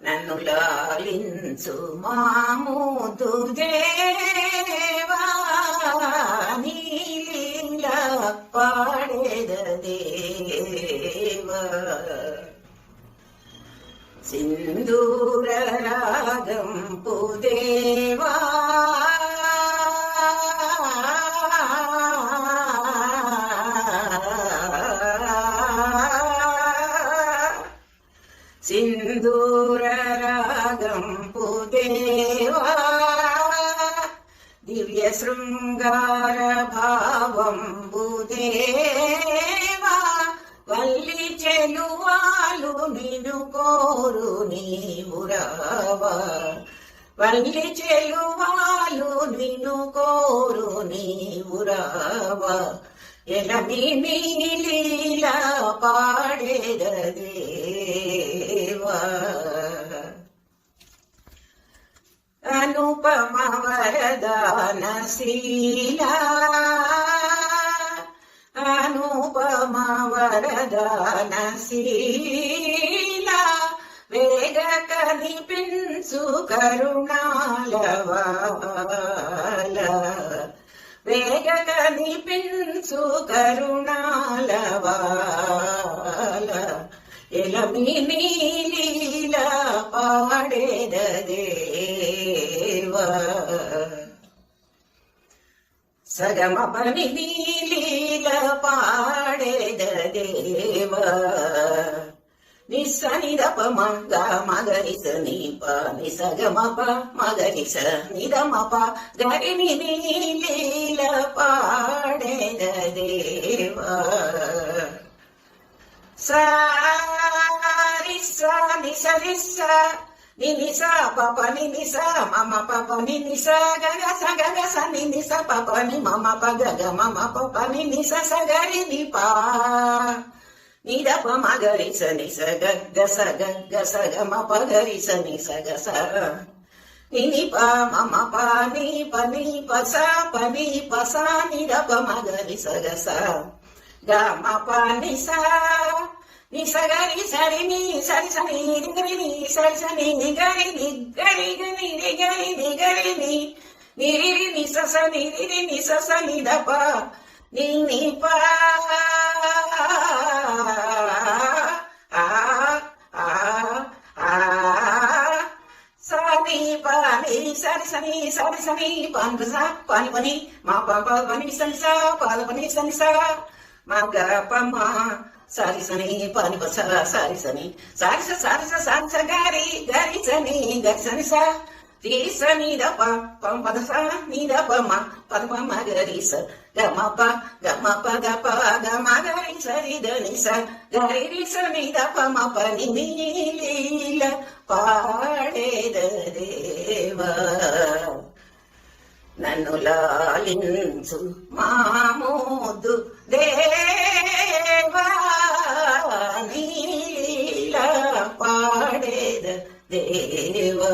నన్ను లాలించు మాముదు దేవా నీలీల పాడేద దేవా సింధూర రాగం పుదేవా సింధూర రాగం పుదేవా దివ్య శృంగార భావం బుదేవా వల్లి చెలువాలు నిన్ను కోరు నీవురావా వల్లి చెలువాలు నిన్ను కోరు నీవురావా ఎలమి నీలీల పాడేద దేవా అనుపమ వరదాన శీలా అనుపమ వరదాన శీలా వేగ కనిపించు కరుణాలవాల వేగ కనిపించు కరుణాలవాల ఎలమి నీలీల పాడేద దేవా సగమ పని నీలీల పాడేద దేవా నిస్స నిదప మగ మగరిస నీప నిసగమప మగరిస నిదమప గరిని నీలీల పాడేద దేవా సారిస నిసరిస నినిస పప నినిస మమ పప నినిస గగ స నినిస పప ని మమ ప గగ మమ పప నినిస సగరి నిపా నిదప మగరిస నిస గగ స గమ పగరిస నిస గస నినిప మమ ప ని ప స నిదప మగరిస గస గమ ప నిస నిసగరి సరి ని సరి సని నిగరి ని సరి సని నిగరి నిగరి గని నిగరి నిగరి ని నిరి ని సస నిరి ని సస నిదప ని ని ప సని పని సరి సని సరి సని పండు స పని పని మా ప పని సని స పాద పని సని స మా గ ప మా సారి సని పని పస సారి సని సారి స గారి గరి సని గరి సని స రి సని ద ప పం పద స ని ద ప మ పద ప మ గరి స గ మ ప గ మ గరి స రి ద ని స గరి రి స ని ద ప మ ప ని నీలీల పాడేద దేవా నన్ను లాలించు మాముదు దేవా నీలీల పాడేద దేవా